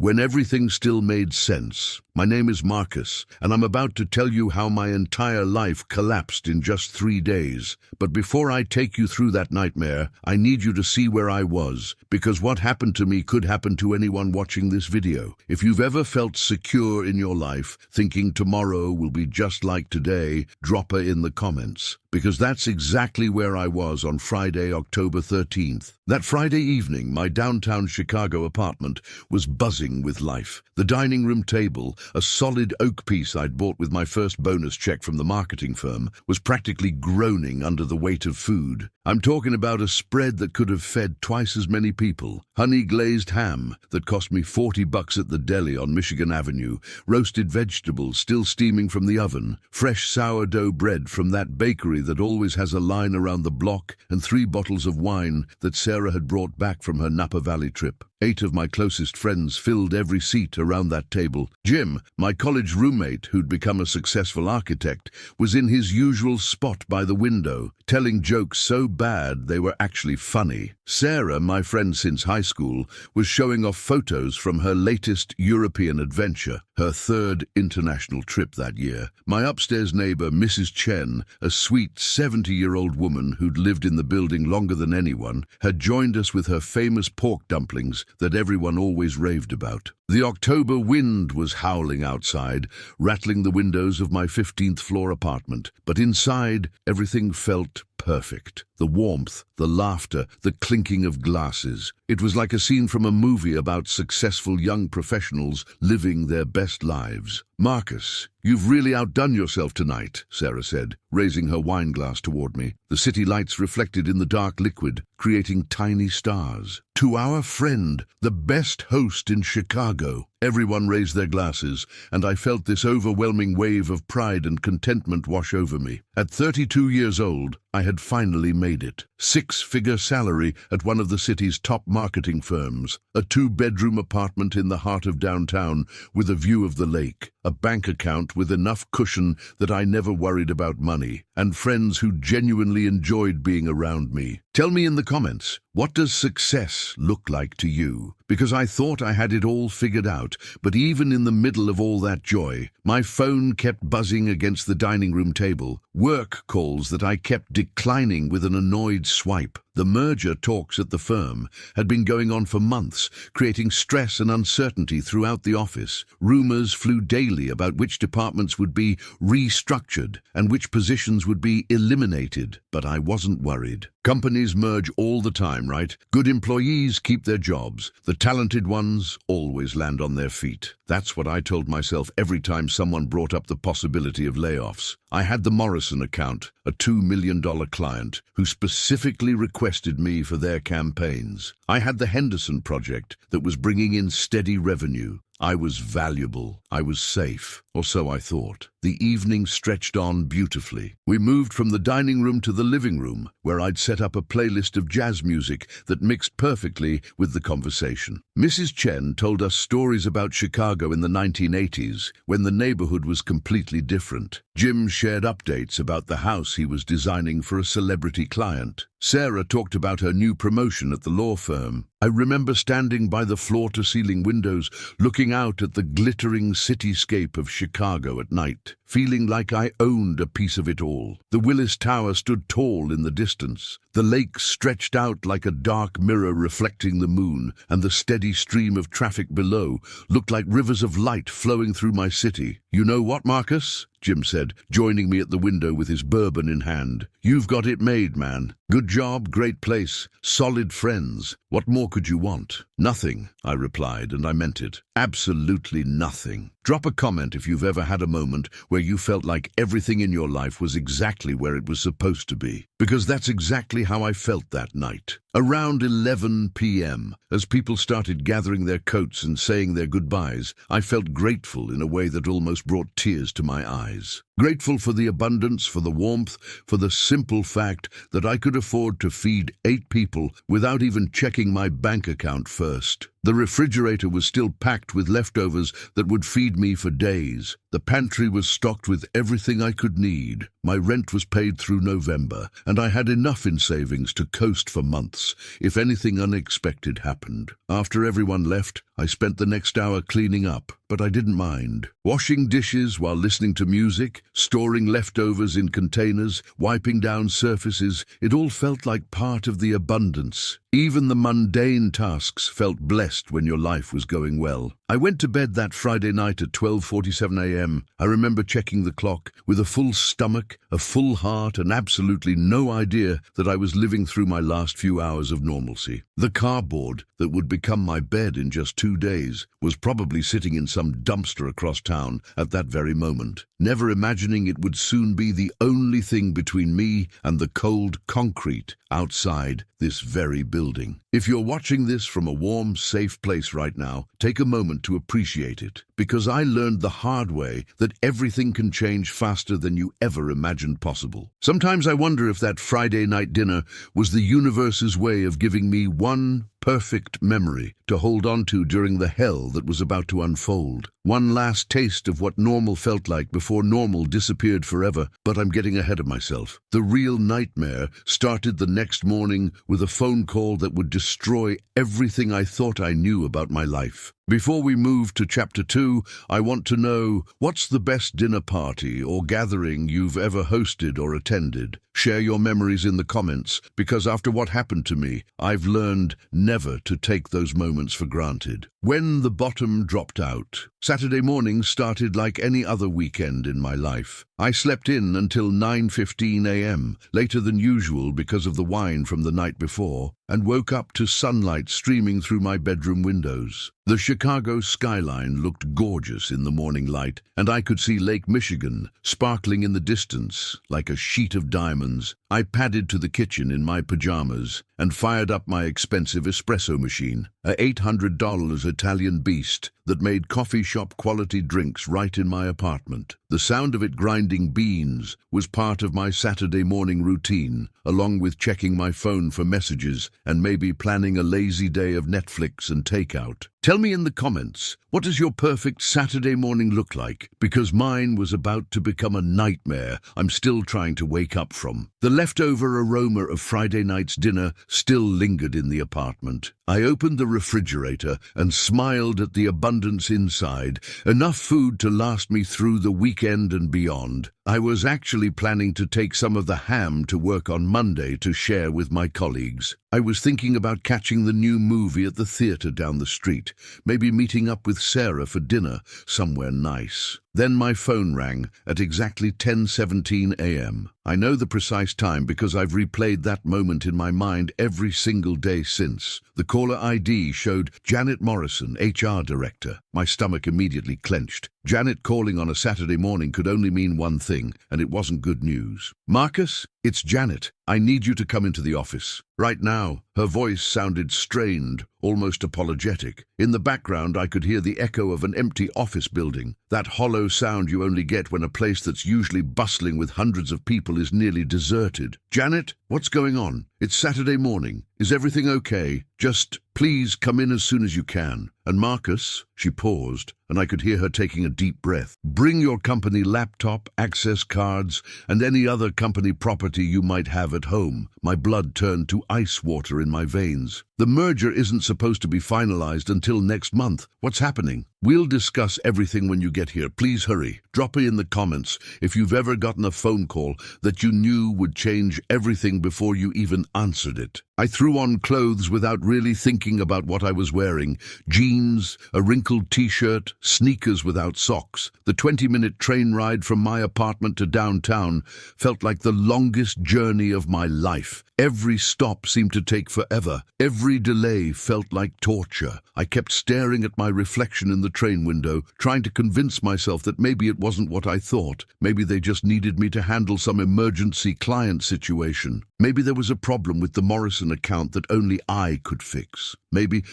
when everything still made sense. My name is Marcus, and I'm about to tell you how my entire life collapsed in just 3 days. But before I take you through that nightmare, I need you to see where I was, because what happened to me could happen to anyone watching this video. If you've ever felt secure in your life, thinking tomorrow will be just like today, drop her in the comments. Because that's exactly where I was on Friday, October 13th. That Friday evening, my downtown Chicago apartment was buzzing with life. The dining room table, a solid oak piece I'd bought with my first bonus check from the marketing firm, was practically groaning under the weight of food. I'm talking about a spread that could have fed twice as many people. Honey-glazed ham that cost me $40 at the deli on Michigan Avenue, roasted vegetables still steaming from the oven, fresh sourdough bread from that bakery that always has a line around the block, and 3 bottles of wine that Sarah had brought back from her Napa Valley trip. 8 of my closest friends filled every seat around that table. Jim, my college roommate who'd become a successful architect, was in his usual spot by the window, telling jokes so bad they were actually funny. Sarah, my friend since high school, was showing off photos from her latest European adventure, her 3rd international trip that year. My upstairs neighbor, Mrs. Chen, a sweet 70-year-old woman who'd lived in the building longer than anyone, had joined us with her famous pork dumplings that everyone always raved about. The October wind was howling outside, rattling the windows of my 15th floor apartment, but inside everything felt perfect. The warmth, the laughter, the clinking of glasses. It was like a scene from a movie about successful young professionals living their best lives. "Marcus, you've really outdone yourself tonight," Sarah said, raising her wine glass toward me. The city lights reflected in the dark liquid, creating tiny stars. "To our friend, the best host in Chicago." Everyone raised their glasses, and I felt this overwhelming wave of pride and contentment wash over me. At 32 years old, I had finally made it. 6-figure salary at one of the city's top marketing firms, a 2-bedroom apartment in the heart of downtown with a view of the lake, a bank account with enough cushion that I never worried about money, and friends who genuinely enjoyed being around me. Tell me in the comments, what does success look like to you? Because I thought I had it all figured out, but even in the middle of all that joy, my phone kept buzzing against the dining room table, work calls that I kept declining with an annoyed swipe. The merger talks at the firm had been going on for months, creating stress and uncertainty throughout the office. Rumors flew daily about which departments would be restructured and which positions would be eliminated, but I wasn't worried. Companies merge all the time, right? Good employees keep their jobs. The talented ones always land on their feet. That's what I told myself every time someone brought up the possibility of layoffs. I had the Morrison account, a $2 million client, who specifically requested me for their campaigns. I had the Henderson project that was bringing in steady revenue. I was valuable. I was safe, or so I thought. The evening stretched on beautifully. We moved from the dining room to the living room, where I'd set up a playlist of jazz music that mixed perfectly with the conversation. Mrs. Chen told us stories about Chicago in the 1980s, when the neighborhood was completely different. Jim shared updates about the house he was designing for a celebrity client. Sarah talked about her new promotion at the law firm. I remember standing by the floor-to-ceiling windows, looking out at the glittering cityscape of Chicago at night, feeling like I owned a piece of it all. The Willis Tower stood tall in the distance. The lake stretched out like a dark mirror reflecting the moon, and the steady stream of traffic below looked like rivers of light flowing through my city. "You know what, Marcus?" Jim said, joining me at the window with his bourbon in hand. "You've got it made, man. Good job, great place, solid friends. What more could you want?" "Nothing," I replied, and I meant it. Absolutely nothing. Drop a comment if you've ever had a moment where you felt like everything in your life was exactly where it was supposed to be. Because that's exactly how I felt that night. Around 11 p.m., as people started gathering their coats and saying their goodbyes, I felt grateful in a way that almost brought tears to my eyes. Grateful for the abundance, for the warmth, for the simple fact that I could afford to feed 8 people without even checking my bank account first. The refrigerator was still packed with leftovers that would feed me for days. The pantry was stocked with everything I could need. My rent was paid through November, and I had enough in savings to coast for months if anything unexpected happened. After everyone left, I spent the next hour cleaning up, but I didn't mind. Washing dishes while listening to music, storing leftovers in containers, wiping down surfaces, it all felt like part of the abundance. Even the mundane tasks felt blessed when your life was going well. I went to bed that Friday night at 12:47 a.m. I remember checking the clock with a full stomach, a full heart, and absolutely no idea that I was living through my last few hours of normalcy. The cardboard that would become my bed in just 2 days was probably sitting in some dumpster across town at that very moment, never imagining it would soon be the only thing between me and the cold concrete outside this very building. If you're watching this from a warm, safe place right now, take a moment to appreciate it, because I learned the hard way that everything can change faster than you ever imagined possible. Sometimes I wonder if that Friday night dinner was the universe's way of giving me one perfect memory to hold on to during the hell that was about to unfold. One last taste of what normal felt like before normal disappeared forever, but I'm getting ahead of myself. The real nightmare started the next morning with a phone call that would destroy everything I thought I knew about my life. Before we move to Chapter 2, I want to know, what's the best dinner party or gathering you've ever hosted or attended? Share your memories in the comments, because after what happened to me, I've learned never to take those moments for granted. When the bottom dropped out, Saturday morning started like any other weekend in my life. I slept in until 9:15 a.m., later than usual because of the wine from the night before, and woke up to sunlight streaming through my bedroom windows. The Chicago skyline looked gorgeous in the morning light, and I could see Lake Michigan sparkling in the distance like a sheet of diamonds. I padded to the kitchen in my pajamas and fired up my expensive espresso machine, a $800 Italian beast that made coffee shop quality drinks right in my apartment. The sound of it grinding beans was part of my Saturday morning routine, along with checking my phone for messages and maybe planning a lazy day of Netflix and takeout. Tell me in the comments, what does your perfect Saturday morning look like? Because mine was about to become a nightmare I'm still trying to wake up from. The leftover aroma of Friday night's dinner still lingered in the apartment. I opened the refrigerator and smiled at the abundance inside, enough food to last me through the weekend and beyond. I was actually planning to take some of the ham to work on Monday to share with my colleagues. I was thinking about catching the new movie at the theater down the street, maybe meeting up with Sarah for dinner somewhere nice. Then my phone rang at exactly 10:17 a.m. I know the precise time because I've replayed that moment in my mind every single day since. The caller ID showed Janet Morrison, HR Director. My stomach immediately clenched. Janet calling on a Saturday morning could only mean one thing, and it wasn't good news. "Marcus, it's Janet. I need you to come into the office. Right now." Her voice sounded strained, almost apologetic. In the background, I could hear the echo of an empty office building, that hollow sound you only get when a place that's usually bustling with hundreds of people is nearly deserted. "Janet, what's going on? It's Saturday morning. Is everything okay? Just please come in as soon as you can. And Marcus," she paused, and I could hear her taking a deep breath, "bring your company laptop, access cards, and any other company property you might have at home." My blood turned to ice water in my veins. "The merger isn't supposed to be finalized until next month. What's happening?" "We'll discuss everything when you get here. Please hurry." Drop it in the comments if you've ever gotten a phone call that you knew would change everything before you even answered it. I threw on clothes without really thinking about what I was wearing. Jeans, a wrinkled t-shirt, sneakers without socks. The 20-minute train ride from my apartment to downtown felt like the longest journey of my life. Every stop seemed to take forever. Every delay felt like torture. I kept staring at my reflection in the train window, trying to convince myself that maybe it wasn't what I thought. Maybe they just needed me to handle some emergency client situation. Maybe there was a problem with the Morrison account that only I could fix. Maybe.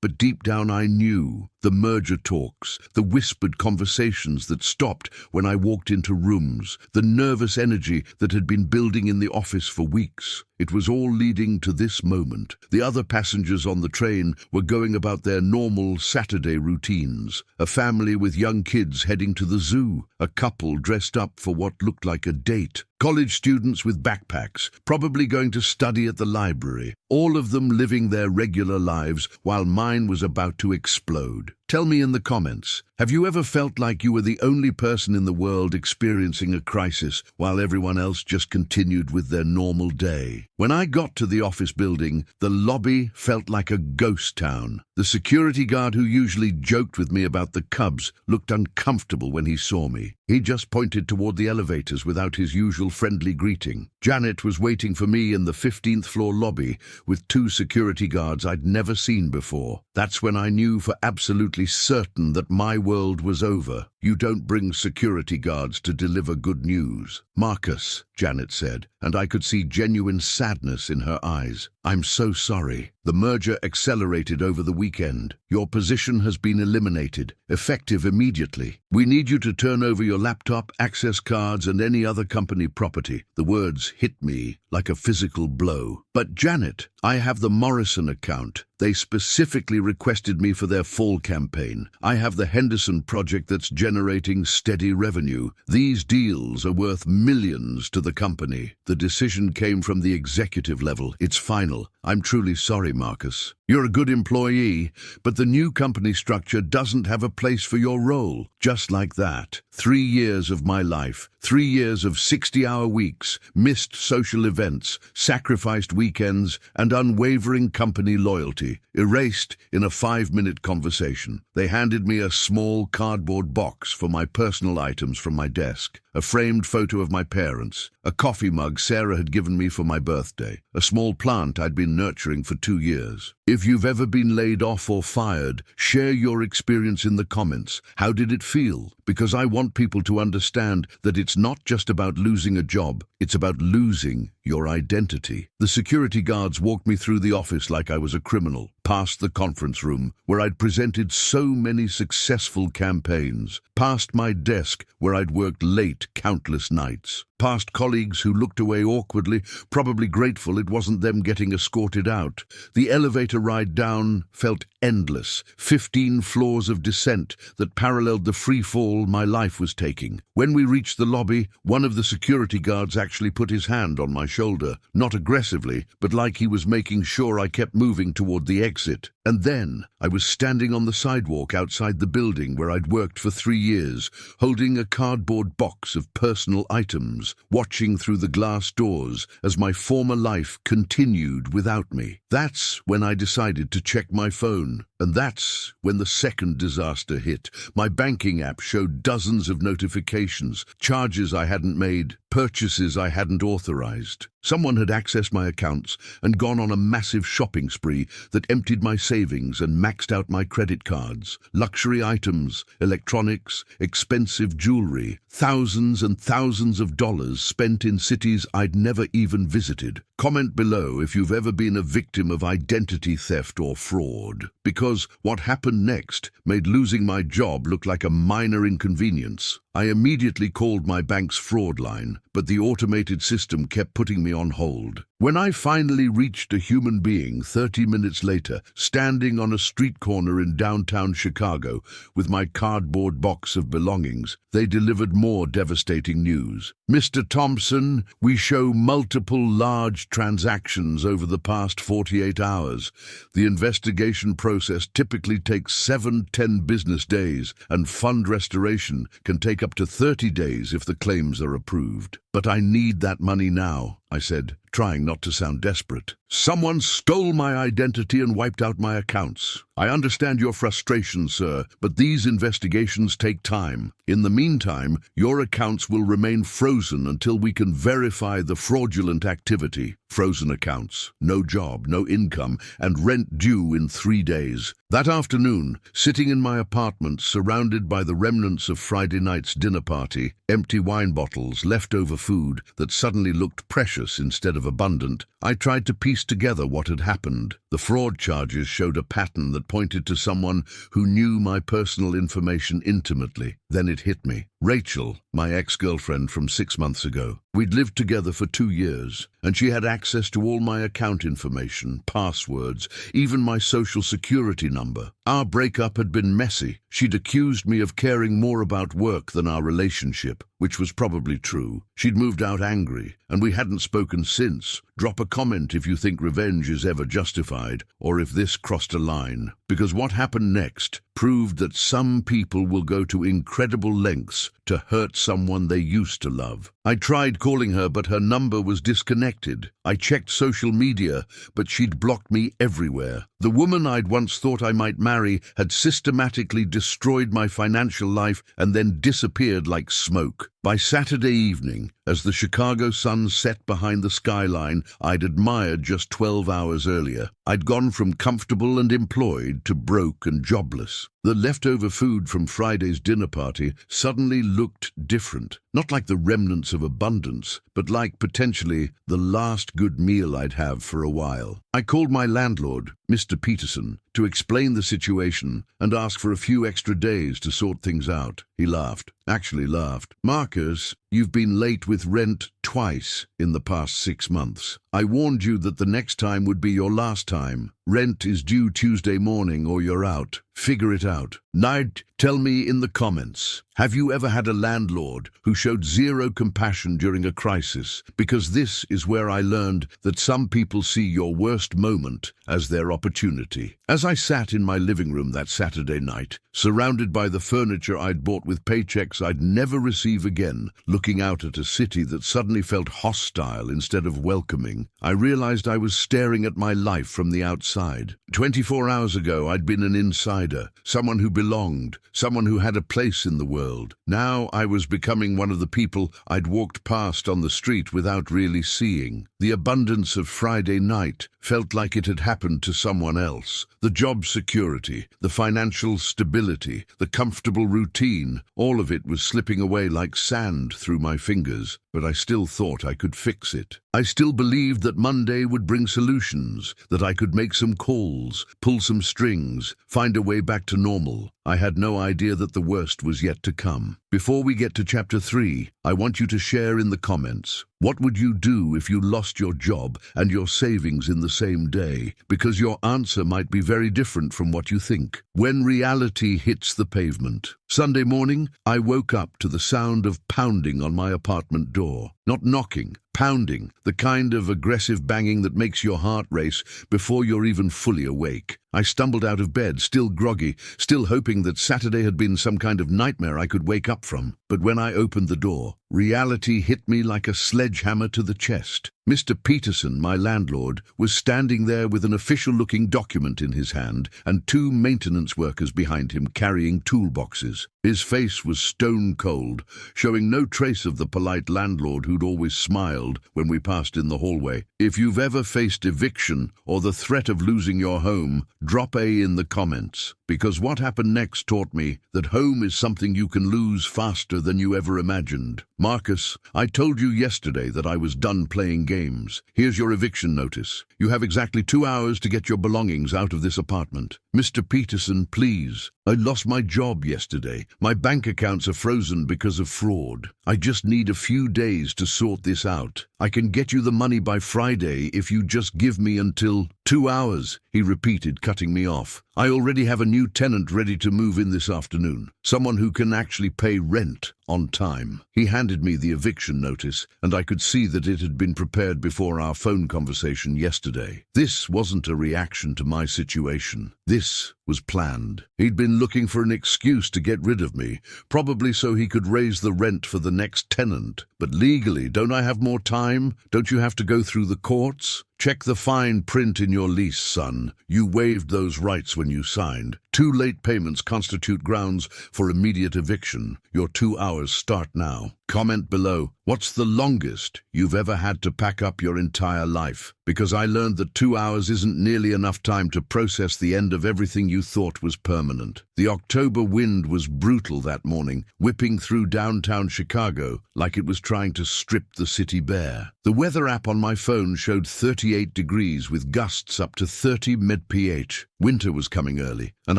But deep down I knew. The merger talks, the whispered conversations that stopped when I walked into rooms, the nervous energy that had been building in the office for weeks. It was all leading to this moment. The other passengers on the train were going about their normal Saturday routines. A family with young kids heading to the zoo. A couple dressed up for what looked like a date. College students with backpacks, probably going to study at the library. All of them living their regular lives while mine was about to explode. Tell me in the comments, have you ever felt like you were the only person in the world experiencing a crisis while everyone else just continued with their normal day? When I got to the office building, the lobby felt like a ghost town. The security guard who usually joked with me about the Cubs looked uncomfortable when he saw me. He just pointed toward the elevators without his usual friendly greeting. Janet was waiting for me in the 15th floor lobby with 2 security guards I'd never seen before. That's when I knew for absolutely certain that my world was over. You don't bring security guards to deliver good news. Marcus, Janet said, and I could see genuine sadness in her eyes. I'm so sorry. The merger accelerated over the weekend. Your position has been eliminated, effective immediately. We need you to turn over your laptop, access cards, and any other company property. The words hit me like a physical blow. But Janet, I have the Morrison account. They specifically requested me for their fall campaign. I have the Henderson project that's generating steady revenue. These deals are worth millions to the company. The decision came from the executive level. It's final. I'm truly sorry, Marcus. You're a good employee, but the new company structure doesn't have a place for your role. Just like that. 3 years of my life, 3 years of 60-hour weeks, missed social events, sacrificed weekends, and unwavering company loyalty, erased in a 5-minute conversation. They handed me a small cardboard box for my personal items from my desk, a framed photo of my parents, a coffee mug Sarah had given me for my birthday, a small plant I'd been nurturing for 2 years. If you've ever been laid off or fired, share your experience in the comments. How did it feel? Because I want people to understand that it's not just about losing a job, it's about losing your identity. The security guards walked me through the office like I was a criminal, past the conference room where I'd presented so many successful campaigns, past my desk where I'd worked late countless nights, past colleagues who looked away awkwardly, probably grateful it wasn't them getting escorted out. The elevator ride down felt endless, 15 floors of descent that paralleled the free fall my life was taking. When we reached the lobby, one of the security guards actually put his hand on my shoulder, not aggressively, but like he was making sure I kept moving toward the exit. And then I was standing on the sidewalk outside the building where I'd worked for 3 years, holding a cardboard box of personal items, watching through the glass doors as my former life continued without me. That's when I decided to check my phone. And that's when the second disaster hit. My banking app showed dozens of notifications, charges I hadn't made, purchases I hadn't authorized. Someone had accessed my accounts and gone on a massive shopping spree that emptied my savings and maxed out my credit cards. Luxury items, electronics, expensive jewelry, thousands and thousands of dollars spent in cities I'd never even visited. Comment below if you've ever been a victim of identity theft or fraud, because what happened next made losing my job look like a minor inconvenience. I immediately called my bank's fraud line, but the automated system kept putting me on hold. When I finally reached a human being 30 minutes later, standing on a street corner in downtown Chicago with my cardboard box of belongings, they delivered more devastating news. Mr. Thompson, we show multiple large transactions over the past 48 hours. The investigation process typically takes 7-10 business days, and fund restoration can take up to 30 days if the claims are approved. But I need that money now, I said, trying not to sound desperate. Someone stole my identity and wiped out my accounts. I understand your frustration, sir, but these investigations take time. In the meantime, your accounts will remain frozen until we can verify the fraudulent activity. Frozen accounts, no job, no income, and rent due in 3 days. That afternoon, sitting in my apartment, surrounded by the remnants of Friday night's dinner party, empty wine bottles, leftover food that suddenly looked precious instead of abundant, I tried to piece together what had happened. The fraud charges showed a pattern that pointed to someone who knew my personal information intimately. Then it hit me. Rachel, my ex-girlfriend from 6 months ago. We'd lived together for 2 years, and she had access to all my account information, passwords, even my social security number. Our breakup had been messy. She'd accused me of caring more about work than our relationship, which was probably true. She'd moved out angry, and we hadn't spoken since. Drop a comment if you think revenge is ever justified, or if this crossed a line. Because what happened next proved that some people will go to incredible lengths to hurt someone they used to love. I tried calling her, but her number was disconnected. I checked social media, but she'd blocked me everywhere. The woman I'd once thought I might marry had systematically destroyed my financial life and then disappeared like smoke. By Saturday evening, as the Chicago sun set behind the skyline I'd admired just 12 hours earlier, I'd gone from comfortable and employed to broke and jobless. The leftover food from Friday's dinner party suddenly looked different. Not like the remnants of abundance, but like potentially the last good meal I'd have for a while. I called my landlord, Mr. Peterson, to explain the situation and ask for a few extra days to sort things out. He laughed. Actually laughed. Marcus, you've been late with rent twice in the past 6 months. I warned you that the next time would be your last time. Rent is due Tuesday morning or you're out. Figure it out. Nide, tell me in the comments, have you ever had a landlord who showed zero compassion during a crisis? Because this is where I learned that some people see your worst moment as their opportunity. As I sat in my living room that Saturday night, surrounded by the furniture I'd bought with paychecks I'd never receive again, looking out at a city that suddenly felt hostile instead of welcoming, I realized I was staring at my life from the outside. 24 hours ago, I'd been an insider, someone who belonged, someone who had a place in the world. Now I was becoming one of the people I'd walked past on the street without really seeing. The abundance of Friday night felt like it had happened to someone else. The job security, the financial stability, the comfortable routine, all of it was slipping away like sand through my fingers, but I still thought I could fix it. I still believed that Monday would bring solutions, that I could make some calls, pull some strings, find a way back to normal. I had no idea that the worst was yet to come. Before we get to Chapter 3, I want you to share in the comments. What would you do if you lost your job and your savings in the same day? Because your answer might be very different from what you think. When reality hits the pavement. Sunday morning, I woke up to the sound of pounding on my apartment door. Not knocking, pounding, the kind of aggressive banging that makes your heart race before you're even fully awake. I stumbled out of bed, still groggy, still hoping that Saturday had been some kind of nightmare I could wake up from. But when I opened the door, reality hit me like a sledgehammer to the chest. Mr. Peterson, my landlord, was standing there with an official-looking document in his hand and 2 maintenance workers behind him carrying toolboxes. His face was stone cold, showing no trace of the polite landlord who'd always smiled when we passed in the hallway. If you've ever faced eviction or the threat of losing your home, drop A in the comments, because what happened next taught me that home is something you can lose faster than you ever imagined. Marcus, I told you yesterday that I was done playing games. Here's your eviction notice. You have exactly 2 hours to get your belongings out of this apartment. Mr. Peterson, please. I lost my job yesterday. My bank accounts are frozen because of fraud. I just need a few days to sort this out. I can get you the money by Friday if you just give me until... 2 hours, he repeated, cutting me off. I already have a new tenant ready to move in this afternoon. Someone who can actually pay rent on time. He handed me the eviction notice, and I could see that it had been prepared before our phone conversation yesterday. This wasn't a reaction to my situation. This was planned. He'd been looking for an excuse to get rid of me, probably so he could raise the rent for the next tenant. But legally, don't I have more time? Don't you have to go through the courts? Check the fine print in your lease, son. You waived those rights when you signed. 2 late payments constitute grounds for immediate eviction. Your 2 hours start now. Comment below, what's the longest you've ever had to pack up your entire life? Because I learned that 2 hours isn't nearly enough time to process the end of everything you thought was permanent. The October wind was brutal that morning, whipping through downtown Chicago like it was trying to strip the city bare. The weather app on my phone showed 38 degrees with gusts up to 30 mid-pH. Winter was coming early, and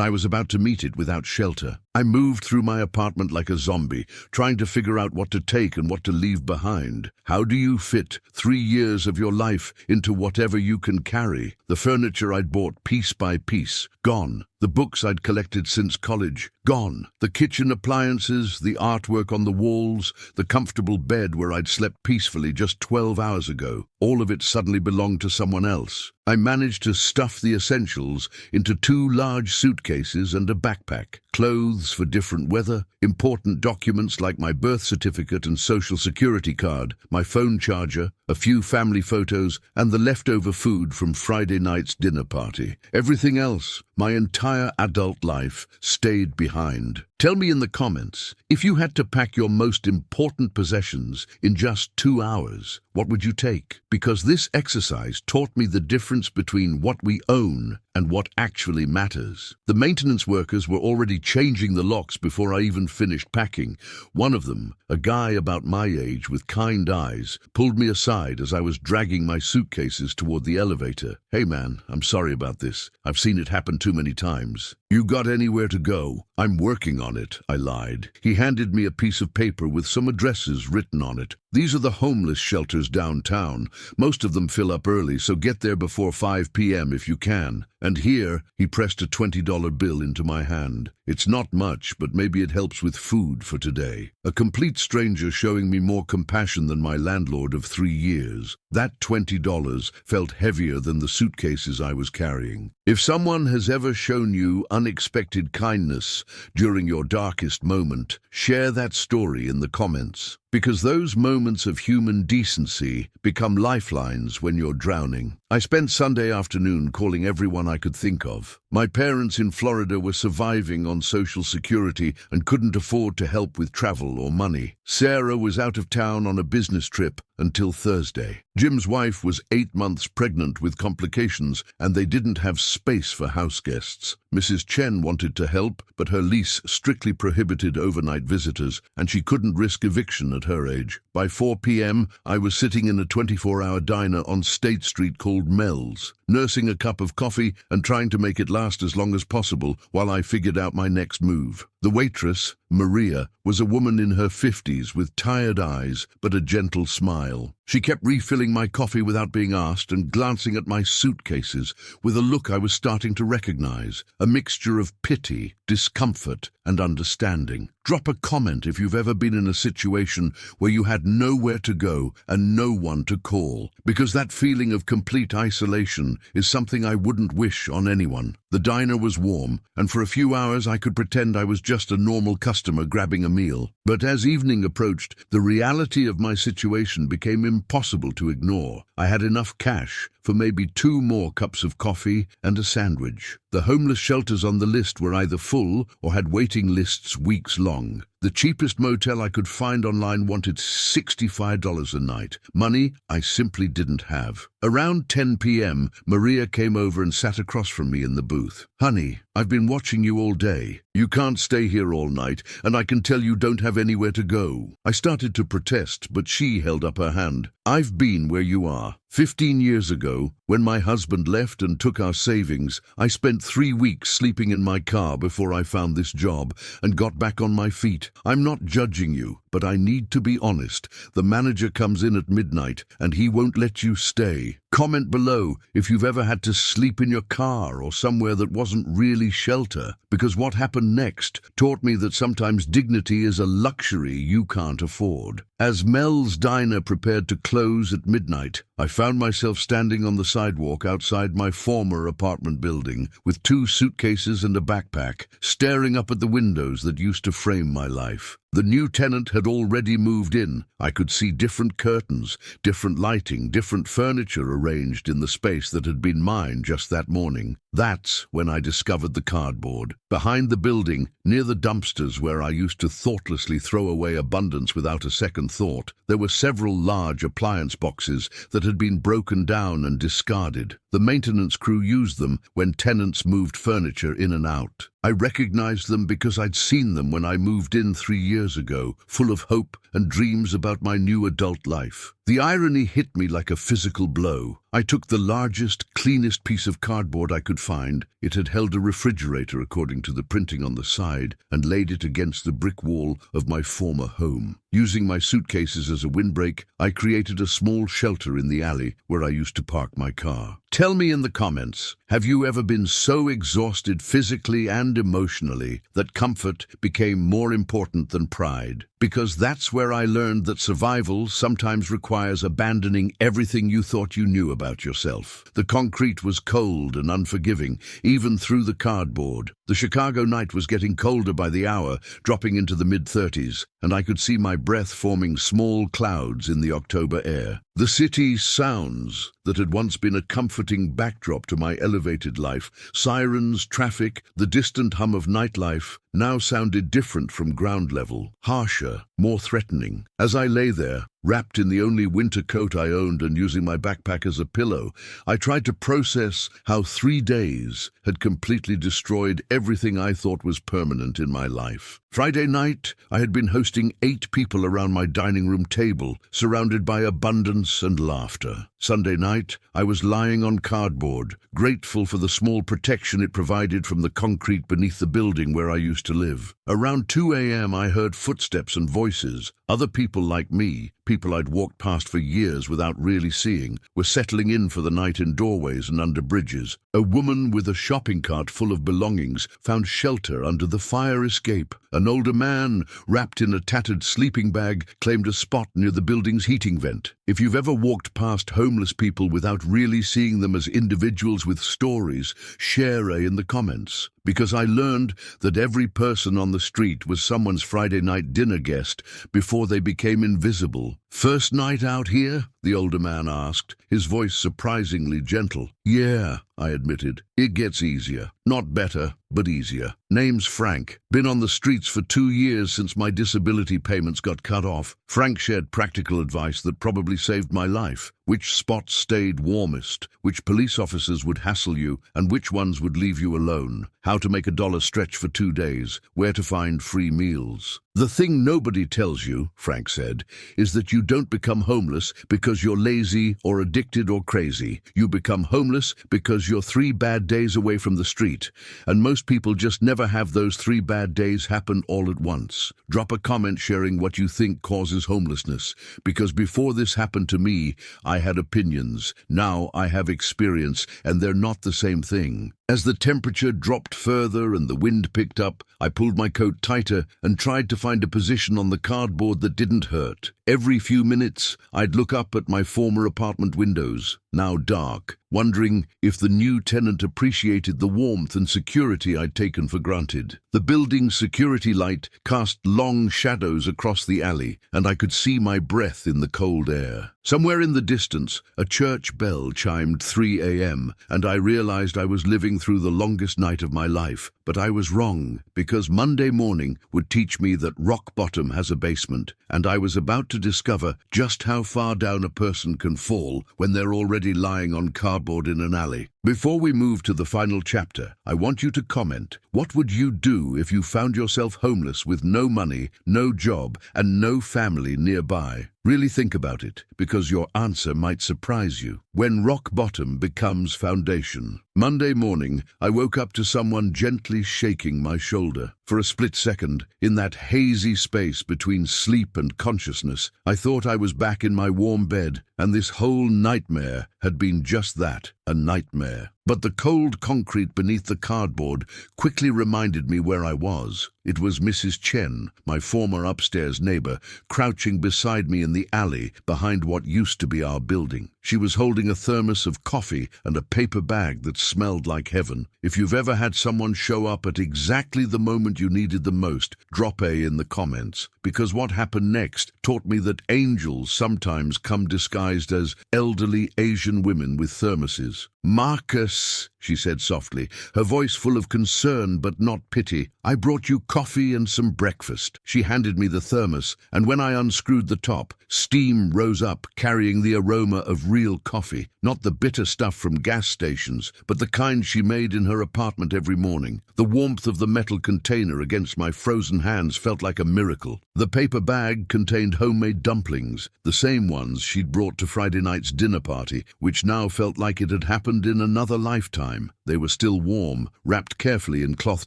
I was about to meet it without shelter. I moved through my apartment like a zombie, trying to figure out what to take and what to leave behind. How do you fit 3 years of your life into whatever you can carry? The furniture I'd bought piece by piece, gone. The books I'd collected since college, gone. The kitchen appliances, the artwork on the walls, the comfortable bed where I'd slept peacefully just 12 hours ago. All of it suddenly belonged to someone else. I managed to stuff the essentials into 2 large suitcases and a backpack. Clothes for different weather, important documents like my birth certificate and social security card, my phone charger, a few family photos, and the leftover food from Friday night's dinner party. Everything else, my entire adult life, stayed behind. Tell me in the comments, if you had to pack your most important possessions in just 2 hours, what would you take? Because this exercise taught me the difference between what we own and what actually matters. The maintenance workers were already changing the locks before I even finished packing. One of them, a guy about my age with kind eyes, pulled me aside as I was dragging my suitcases toward the elevator. Hey man, I'm sorry about this. I've seen it happen too many times. You got anywhere to go? I'm working on it, I lied. He handed me a piece of paper with some addresses written on it. These are the homeless shelters downtown. Most of them fill up early, so get there before 5 p.m. if you can. And here, he pressed a $20 bill into my hand. It's not much, but maybe it helps with food for today. A complete stranger showing me more compassion than my landlord of 3 years. That $20 felt heavier than the suitcases I was carrying. If someone has ever shown you unexpected kindness during your darkest moment, share that story in the comments. Because those moments of human decency become lifelines when you're drowning. I spent Sunday afternoon calling everyone I could think of. My parents in Florida were surviving on Social Security and couldn't afford to help with travel or money. Sarah was out of town on a business trip until Thursday. Jim's wife was 8 months pregnant with complications, and they didn't have space for house guests. Mrs. Chen wanted to help, but her lease strictly prohibited overnight visitors, and she couldn't risk eviction at her age. By 4 p.m., I was sitting in a 24-hour diner on State Street called Mel's, nursing a cup of coffee and trying to make it last as long as possible while I figured out my next move. The waitress, Maria, was a woman in her 50s with tired eyes but a gentle smile. She kept refilling my coffee without being asked and glancing at my suitcases with a look I was starting to recognize, a mixture of pity, discomfort, and understanding. Drop a comment if you've ever been in a situation where you had nowhere to go and no one to call, because that feeling of complete isolation is something I wouldn't wish on anyone. The diner was warm, and for a few hours I could pretend I was just a normal customer grabbing a meal. But as evening approached, the reality of my situation became impossible to ignore. I had enough cash for maybe 2 more cups of coffee and a sandwich. The homeless shelters on the list were either full or had waiting lists weeks long. The cheapest motel I could find online wanted $65 a night. Money I simply didn't have. Around 10 p.m., Maria came over and sat across from me in the booth. Honey, I've been watching you all day. You can't stay here all night, and I can tell you don't have anywhere to go. I started to protest, but she held up her hand. I've been where you are. 15 years ago, when my husband left and took our savings, I spent 3 weeks sleeping in my car before I found this job and got back on my feet. I'm not judging you, but I need to be honest. The manager comes in at midnight and he won't let you stay. Comment below if you've ever had to sleep in your car or somewhere that wasn't really shelter, because what happened next taught me that sometimes dignity is a luxury you can't afford. As Mel's Diner prepared to close at midnight, I found myself standing on the sidewalk outside my former apartment building with 2 suitcases and a backpack, staring up at the windows that used to frame my life. The new tenant had already moved in. I could see different curtains, different lighting, different furniture arranged in the space that had been mine just that morning. That's when I discovered the cardboard. Behind the building, near the dumpsters where I used to thoughtlessly throw away abundance without a second thought, there were several large appliance boxes that had been broken down and discarded. The maintenance crew used them when tenants moved furniture in and out. I recognized them because I'd seen them when I moved in 3 years ago, full of hope and dreams about my new adult life. The irony hit me like a physical blow. I took the largest, cleanest piece of cardboard I could find. It had held a refrigerator according to the printing on the side, and laid it against the brick wall of my former home. Using my suitcases as a windbreak, I created a small shelter in the alley where I used to park my car. Tell me in the comments, have you ever been so exhausted physically and emotionally that comfort became more important than pride? Because that's where I learned that survival sometimes requires abandoning everything you thought you knew about yourself. The concrete was cold and unforgiving, even through the cardboard. The Chicago night was getting colder by the hour, dropping into the mid-30s, and I could see my breath forming small clouds in the October air. The city's sounds that had once been a comforting backdrop to my elevated life, sirens, traffic, the distant hum of nightlife, now sounded different from ground level, harsher, more threatening. As I lay there, wrapped in the only winter coat I owned and using my backpack as a pillow, I tried to process how 3 days had completely destroyed everything I thought was permanent in my life. Friday night, I had been hosting 8 people around my dining room table, surrounded by abundance and laughter. Sunday night, I was lying on cardboard, grateful for the small protection it provided from the concrete beneath the building where I used to live. Around 2 a.m., I heard footsteps and voices. Other people like me, people I'd walked past for years without really seeing, were settling in for the night in doorways and under bridges. A woman with a shopping cart full of belongings found shelter under the fire escape. An older man, wrapped in a tattered sleeping bag, claimed a spot near the building's heating vent. If you've ever walked past homeless people without really seeing them as individuals with stories, share in the comments. Because I learned that every person on the street was someone's Friday night dinner guest before they became invisible. "First night out here?" the older man asked, his voice surprisingly gentle. "Yeah," I admitted. "It gets easier. Not better, but easier. Name's Frank. Been on the streets for 2 years since my disability payments got cut off." Frank shared practical advice that probably saved my life. Which spots stayed warmest, which police officers would hassle you, and which ones would leave you alone. How to make $1 stretch for 2 days, where to find free meals. "The thing nobody tells you," Frank said, "is that you don't become homeless because you're lazy or addicted or crazy. You become homeless because you're 3 bad days away from the street. And most people just never have those 3 bad days happen all at once." Drop a comment sharing what you think causes homelessness, because before this happened to me, I had opinions. Now I have experience, and they're not the same thing. As the temperature dropped further and the wind picked up, I pulled my coat tighter and tried to find a position on the cardboard that didn't hurt. Every few minutes, I'd look up at my former apartment windows, now dark, wondering if the new tenant appreciated the warmth and security I'd taken for granted. The building's security light cast long shadows across the alley, and I could see my breath in the cold air. Somewhere in the distance, a church bell chimed 3 a.m., and I realized I was living through the longest night of my life. But I was wrong, because Monday morning would teach me that rock bottom has a basement, and I was about to discover just how far down a person can fall when they're already lying on cardboard in an alley. Before we move to the final chapter, I want you to comment. What would you do if you found yourself homeless with no money, no job, and no family nearby? Really think about it, because your answer might surprise you. when rock bottom becomes foundation. Monday morning, I woke up to someone gently shaking my shoulder. For a split second, in that hazy space between sleep and consciousness, I thought I was back in my warm bed, and this whole nightmare had been just that, a nightmare. But the cold concrete beneath the cardboard quickly reminded me where I was. It was Mrs. Chen, my former upstairs neighbor, crouching beside me in the alley behind what used to be our building. She was holding a thermos of coffee and a paper bag that smelled like heaven. If you've ever had someone show up at exactly the moment you needed them most, drop A in the comments. Because what happened next taught me that angels sometimes come disguised as elderly Asian women with thermoses. "Marcus," she said softly, her voice full of concern but not pity, "I brought you coffee and some breakfast." She handed me the thermos, and when I unscrewed the top, steam rose up, carrying the aroma of real coffee. Not the bitter stuff from gas stations, but the kind she made in her apartment every morning. The warmth of the metal container against my frozen hands felt like a miracle. The paper bag contained homemade dumplings, the same ones she'd brought to Friday night's dinner party, which now felt like it had happened in another lifetime. They were still warm, wrapped carefully in cloth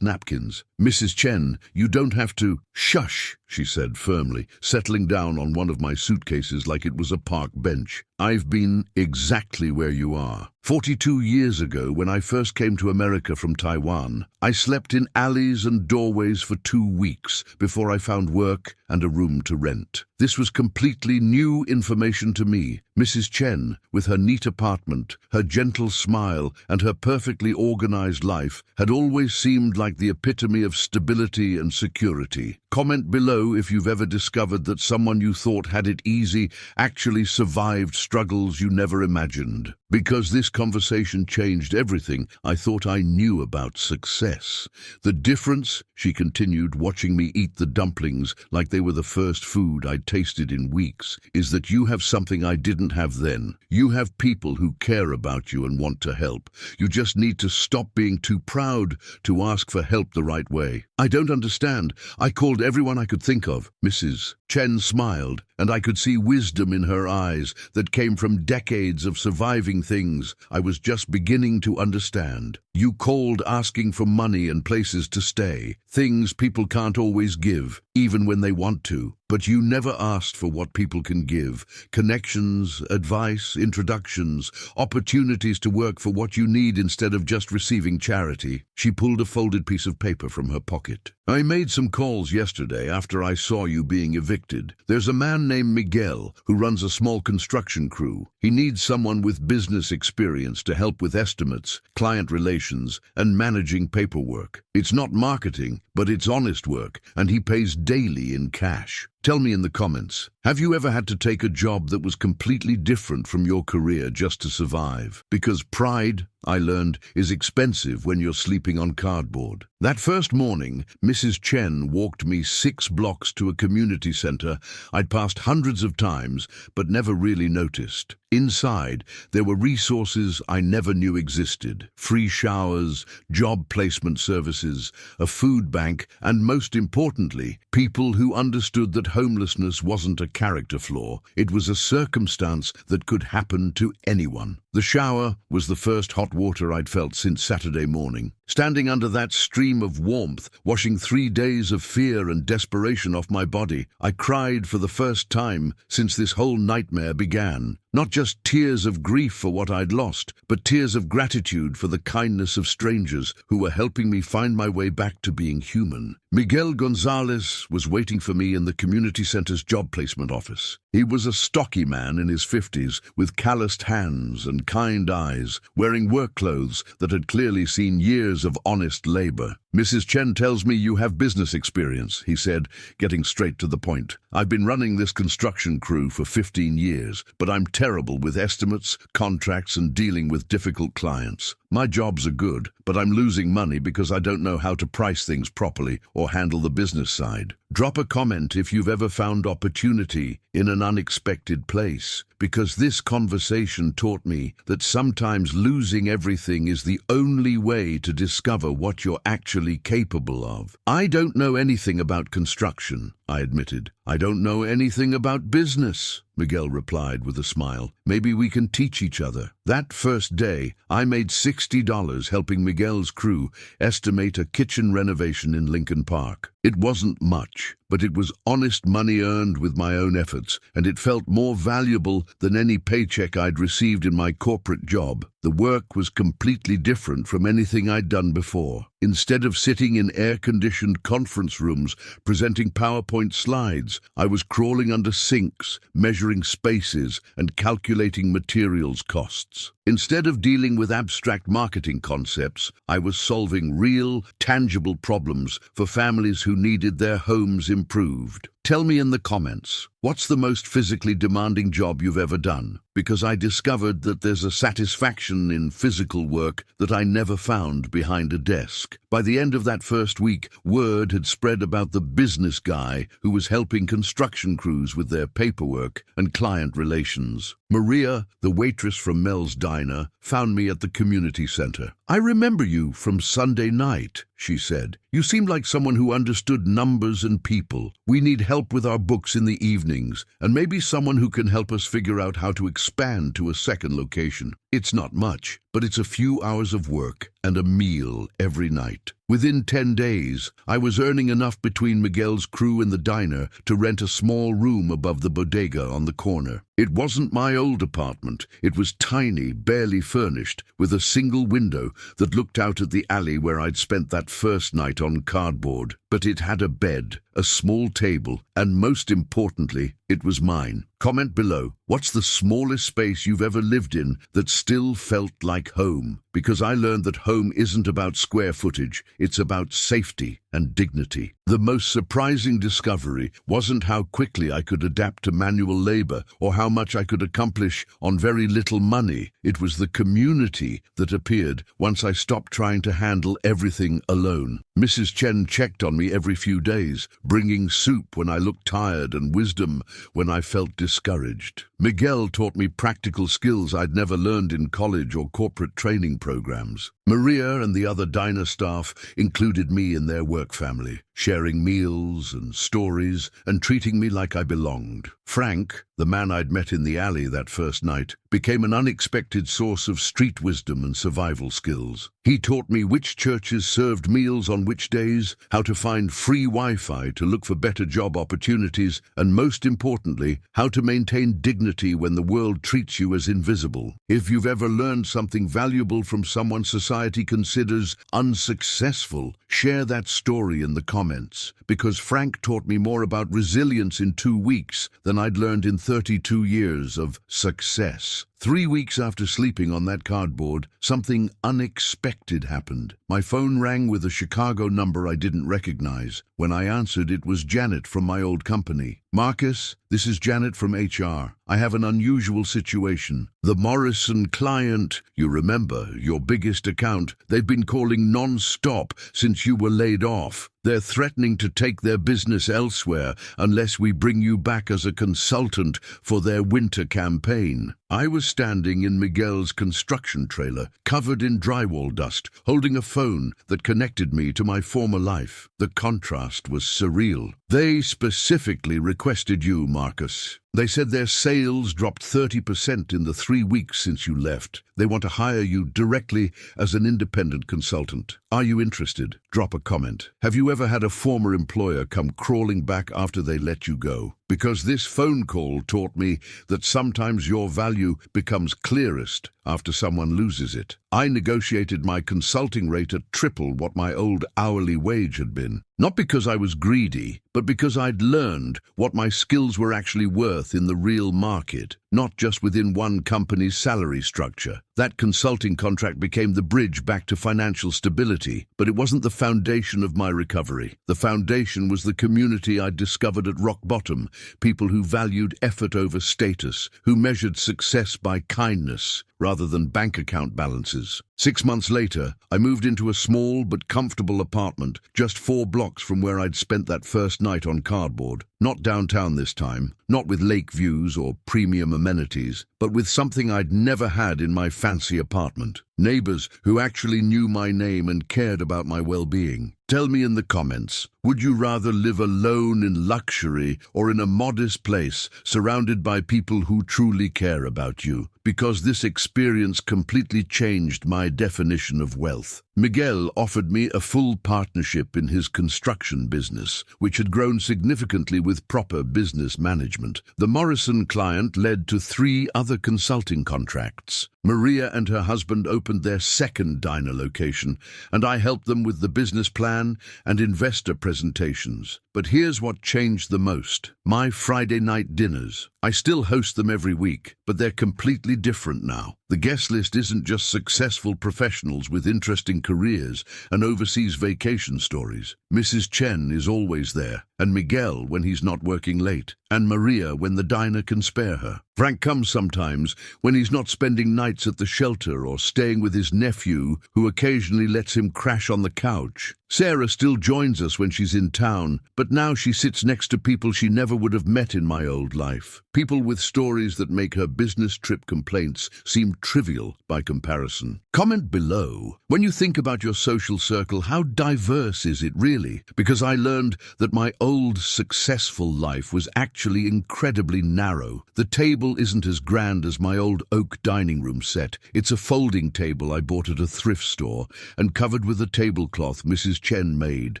napkins. "Mrs. Chen, you don't have to—" "Shush," she said firmly, settling down on one of my suitcases like it was a park bench. "I've been exactly where you are. 42 years ago, when I first came to America from Taiwan, I slept in alleys and doorways for 2 weeks before I found work and a room to rent. This was completely new information to me. Mrs. Chen, with her neat apartment, her gentle smile, and her perfectly organized life, had always seemed like the epitome of stability and security. Comment below if you've ever discovered that someone you thought had it easy actually survived struggles you never imagined. Because this conversation changed everything I thought I knew about success. The difference," she continued, watching me eat the dumplings like they were the first food I'd tasted in weeks, "is that you have something I didn't have then. You have people who care about you and want to help. You just need to stop being too proud to ask for help the right way." "I don't understand. I called everyone I could think of." Mrs. Chen smiled, and I could see wisdom in her eyes that came from decades of surviving things I was just beginning to understand. "You called asking for money and places to stay, things people can't always give, even when they want to. But you never asked for what people can give: connections, advice, introductions, opportunities to work for what you need instead of just receiving charity." She pulled a folded piece of paper from her pocket. "I made some calls yesterday after I saw you being evicted. There's a man named Miguel who runs a small construction crew. He needs someone with business experience to help with estimates, client relations, and managing paperwork. It's not marketing, but it's honest work, and he pays daily in cash. Tell me in the comments, have you ever had to take a job that was completely different from your career just to survive? Because pride, I learned, is expensive when you're sleeping on cardboard." That first morning, Mrs. Chen walked me 6 blocks to a community center I'd passed hundreds of times but never really noticed. Inside, there were resources I never knew existed: free showers, job placement services, a food bank, and most importantly, people who understood that homelessness wasn't a character flaw. It was a circumstance that could happen to anyone. The shower was the first hot water I'd felt since Saturday morning. Standing under that stream of warmth, washing 3 days of fear and desperation off my body, I cried for the first time since this whole nightmare began. Not just tears of grief for what I'd lost, but tears of gratitude for the kindness of strangers who were helping me find my way back to being human. Miguel Gonzalez was waiting for me in the community center's job placement office. He was a stocky man in his 50s with calloused hands and kind eyes, wearing work clothes that had clearly seen years of honest labor. "Mrs. Chen tells me you have business experience," he said, getting straight to the point. "I've been running this construction crew for 15 years, but I'm terrible with estimates, contracts, and dealing with difficult clients. My jobs are good, but I'm losing money because I don't know how to price things properly or handle the business side. Drop a comment if you've ever found opportunity in an unexpected place, because this conversation taught me that sometimes losing everything is the only way to discover what you're actually capable of." "I don't know anything about construction," I admitted. "I don't know anything about business," Miguel replied with a smile. "Maybe we can teach each other." That first day, I made $60 helping Miguel's crew estimate a kitchen renovation in Lincoln Park. It wasn't much, but it was honest money earned with my own efforts, and it felt more valuable than any paycheck I'd received in my corporate job. The work was completely different from anything I'd done before. Instead of sitting in air-conditioned conference rooms presenting PowerPoint slides, I was crawling under sinks, measuring spaces, and calculating materials costs. Instead of dealing with abstract marketing concepts, I was solving real, tangible problems for families who needed their homes improved. Tell me in the comments, what's the most physically demanding job you've ever done? Because I discovered that there's a satisfaction in physical work that I never found behind a desk. By the end of that first week, word had spread about the business guy who was helping construction crews with their paperwork and client relations. Maria, the waitress from Mel's Diner, found me at the community center. "I remember you from Sunday night," she said. "You seemed like someone who understood numbers and people. We need help with our books in the evenings, and maybe someone who can help us figure out how to expand to a second location. It's not much, but it's a few hours of work and a meal every night." Within 10 days, I was earning enough between Miguel's crew and the diner to rent a small room above the bodega on the corner. It wasn't my old apartment. It was tiny, barely furnished, with a single window that looked out at the alley where I'd spent that first night on cardboard. But it had a bed, a small table, and most importantly, it was mine. Comment below, what's the smallest space you've ever lived in that still felt like home? Because I learned that home isn't about square footage, it's about safety and dignity. The most surprising discovery wasn't how quickly I could adapt to manual labor or how much I could accomplish on very little money. It was the community that appeared once I stopped trying to handle everything alone. Mrs. Chen checked on me every few days, bringing soup when I looked tired and wisdom when I felt discouraged. Miguel taught me practical skills I'd never learned in college or corporate training programs. Maria and the other diner staff included me in their work family, sharing meals and stories and treating me like I belonged. Frank, the man I'd met in the alley that first night, became an unexpected source of street wisdom and survival skills. He taught me which churches served meals on which days, how to find free Wi-Fi to look for better job opportunities, and most importantly, how to maintain dignity when the world treats you as invisible. If you've ever learned something valuable from someone society considers unsuccessful, share that story in the comments, because Frank taught me more about resilience in 2 weeks than I'd learned in 32 years of success. 3 weeks after sleeping on that cardboard, something unexpected happened. My phone rang with a Chicago number I didn't recognize. When I answered, it was Janet from my old company. "Marcus, this is Janet from HR. I have an unusual situation. The Morrison client, you remember, your biggest account, they've been calling non-stop since you were laid off. They're threatening to take their business elsewhere unless we bring you back as a consultant for their winter campaign." I was standing in Miguel's construction trailer, covered in drywall dust, holding a phone that connected me to my former life. The contrast was surreal. "They specifically requested you, Marcus. They said their sales dropped 30% in the 3 weeks since you left. They want to hire you directly as an independent consultant. Are you interested? Drop a comment. Have you ever had a former employer come crawling back after they let you go? Because this phone call taught me that sometimes your value becomes clearest after someone loses it. I negotiated my consulting rate at triple what my old hourly wage had been. Not because I was greedy, but because I'd learned what my skills were actually worth in the real market, not just within one company's salary structure. That consulting contract became the bridge back to financial stability, but it wasn't the foundation of my recovery. The foundation was the community I'd discovered at rock bottom, people who valued effort over status, who measured success by kindness rather than bank account balances. 6 months later, I moved into a small but comfortable apartment just 4 blocks from where I'd spent that first night on cardboard. Not downtown this time, not with lake views or premium amenities, but with something I'd never had in my fancy apartment. Neighbors who actually knew my name and cared about my well-being. Tell me in the comments, would you rather live alone in luxury or in a modest place surrounded by people who truly care about you? Because this experience completely changed my definition of wealth. Miguel offered me a full partnership in his construction business, which had grown significantly with proper business management. The Morrison client led to 3 other consulting contracts. Maria and her husband opened their second diner location, and I helped them with the business plan and investor presentations. But here's what changed the most: my Friday night dinners. I still host them every week, but they're completely different now. The guest list isn't just successful professionals with interesting careers and overseas vacation stories. Mrs. Chen is always there, and Miguel when he's not working late, and Maria when the diner can spare her. Frank comes sometimes when he's not spending nights at the shelter or staying with his nephew, who occasionally lets him crash on the couch. Sarah still joins us when she's in town, but now she sits next to people she never would have met in my old life. People with stories that make her business trip complaints seem trivial by comparison. Comment below. When you think about your social circle, how diverse is it really? Because I learned that my old successful life was actually incredibly narrow. The table isn't as grand as my old oak dining room set. It's a folding table I bought at a thrift store and covered with a tablecloth Mrs. Chen made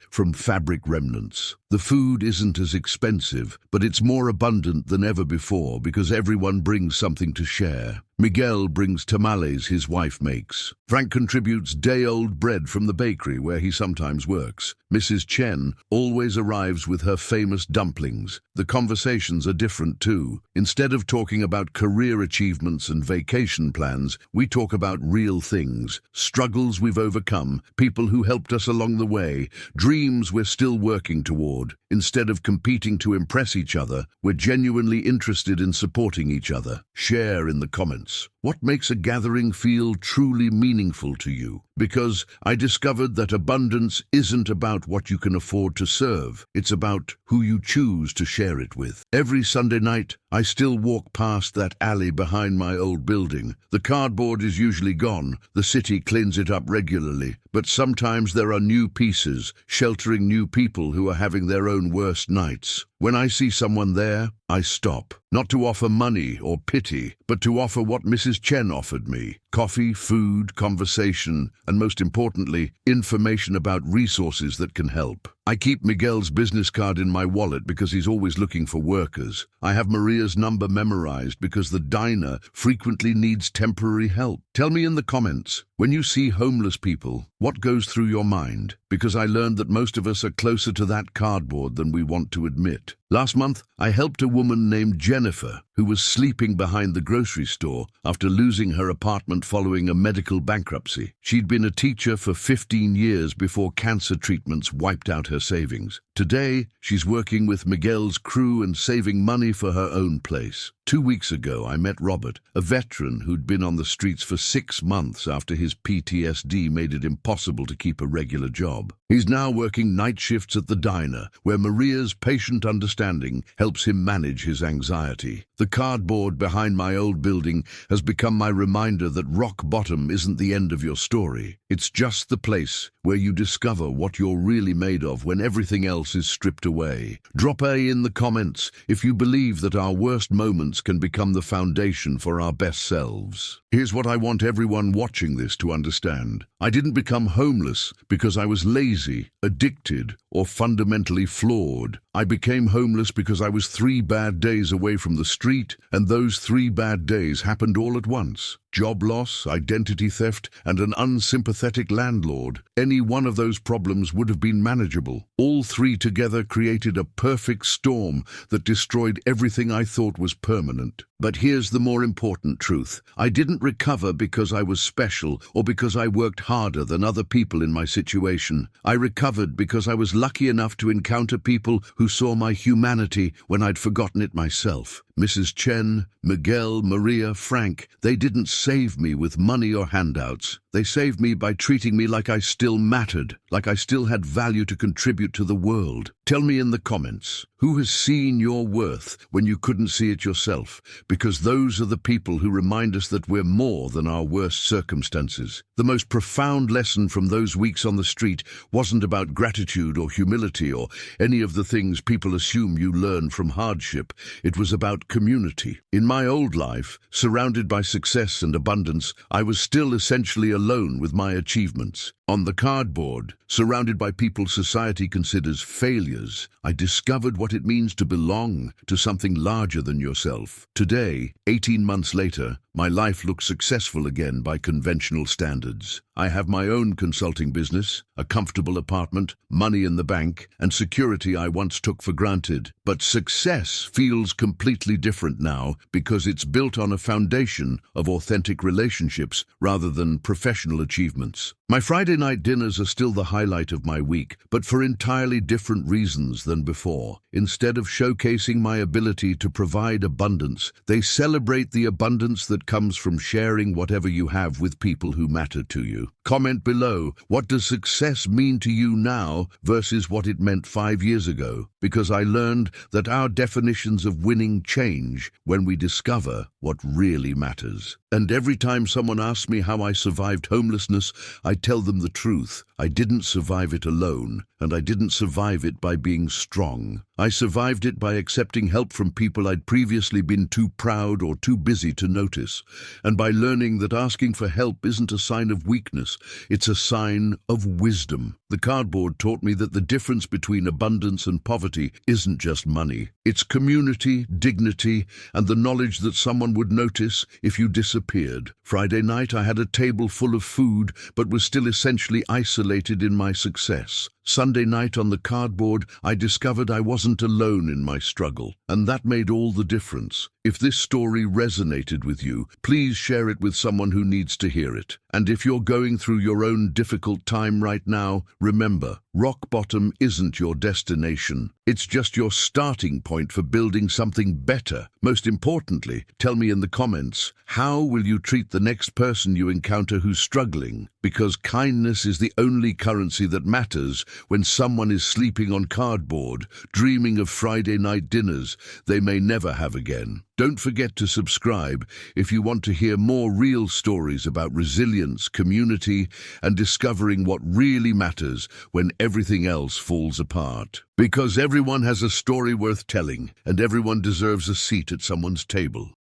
from fabric remnants. The food isn't as expensive, but it's more abundant than ever before because everyone brings something to share. Miguel brings tamales his wife makes. Frank contributes day-old bread from the bakery where he sometimes works. Mrs. Chen always arrives with her famous dumplings. The conversations are different too. Instead of talking about career achievements and vacation plans, we talk about real things, struggles we've overcome, people who helped us along the way, dreams we're still working toward. Instead of competing to impress each other, we're genuinely interested in supporting each other. Share in the comments. What makes a gathering feel truly meaningful to you? Because I discovered that abundance isn't about what you can afford to serve. It's about who you choose to share it with. Every Sunday night, I still walk past that alley behind my old building. The cardboard is usually gone. The city cleans it up regularly. But sometimes there are new pieces, sheltering new people who are having their own worst nights. When I see someone there, I stop. Not to offer money or pity, but to offer what Mrs. Chen offered me: coffee, food, conversation, and most importantly, information about resources that can help. I keep Miguel's business card in my wallet because he's always looking for workers. I have Maria's number memorized because the diner frequently needs temporary help. Tell me in the comments, when you see homeless people, what goes through your mind? Because I learned that most of us are closer to that cardboard than we want to admit. Last month, I helped a woman named Jennifer, who was sleeping behind the grocery store after losing her apartment following a medical bankruptcy. She'd been a teacher for 15 years before cancer treatments wiped out her savings. Today, she's working with Miguel's crew and saving money for her own place. 2 weeks ago, I met Robert, a veteran who'd been on the streets for 6 months after his PTSD made it impossible to keep a regular job. He's now working night shifts at the diner, where Maria's patient understanding helps him manage his anxiety. The cardboard behind my old building has become my reminder that rock bottom isn't the end of your story. It's just the place where you discover what you're really made of when everything else is stripped away. Drop A in the comments if you believe that our worst moments can become the foundation for our best selves. Here's what I want everyone watching this to understand. I didn't become homeless because I was lazy, addicted, or fundamentally flawed. I became homeless because I was 3 bad days away from the street, and those 3 bad days happened all at once. Job loss, identity theft, and an unsympathetic landlord. Any one of those problems would have been manageable. All 3 together created a perfect storm that destroyed everything I thought was permanent. But here's the more important truth. I didn't recover because I was special or because I worked harder than other people in my situation. I recovered because I was lucky enough to encounter people who saw my humanity when I'd forgotten it myself. Mrs. Chen, Miguel, Maria, Frank, they didn't save me with money or handouts. They saved me by treating me like I still mattered, like I still had value to contribute to the world. Tell me in the comments, who has seen your worth when you couldn't see it yourself? Because those are the people who remind us that we're more than our worst circumstances. The most profound lesson from those weeks on the street wasn't about gratitude or humility or any of the things people assume you learn from hardship. It was about community. In my old life, surrounded by success and abundance, I was still essentially alone with my achievements. On the cardboard, surrounded by people society considers failures, I discovered what it means to belong to something larger than yourself. Today, 18 months later, my life looks successful again by conventional standards. I have my own consulting business, a comfortable apartment, money in the bank, and security I once took for granted. But success feels completely different now because it's built on a foundation of authentic relationships rather than professional achievements. My Friday night dinners are still the highlight of my week, but for entirely different reasons than before. Instead of showcasing my ability to provide abundance, they celebrate the abundance that comes from sharing whatever you have with people who matter to you. Comment below, what does success mean to you now versus what it meant 5 years ago? Because I learned that our definitions of winning change when we discover what really matters. And every time someone asks me how I survived homelessness, I tell them the truth. I didn't survive it alone, and I didn't survive it by being strong. I survived it by accepting help from people I'd previously been too proud or too busy to notice, and by learning that asking for help isn't a sign of weakness, it's a sign of wisdom. The cardboard taught me that the difference between abundance and poverty isn't just money. It's community, dignity, and the knowledge that someone would notice if you disappeared. Friday night I had a table full of food, but was still essentially isolated in my success. Sunday night on the cardboard, I discovered I wasn't alone in my struggle, and that made all the difference. If this story resonated with you, please share it with someone who needs to hear it. And if you're going through your own difficult time right now, remember, rock bottom isn't your destination. It's just your starting point for building something better. Most importantly, tell me in the comments, how will you treat the next person you encounter who's struggling? Because kindness is the only currency that matters when someone is sleeping on cardboard, dreaming of Friday night dinners they may never have again. Don't forget to subscribe if you want to hear more real stories about resilience, community, and discovering what really matters when everything else falls apart. Because everyone has a story worth telling, and everyone deserves a seat at someone's table.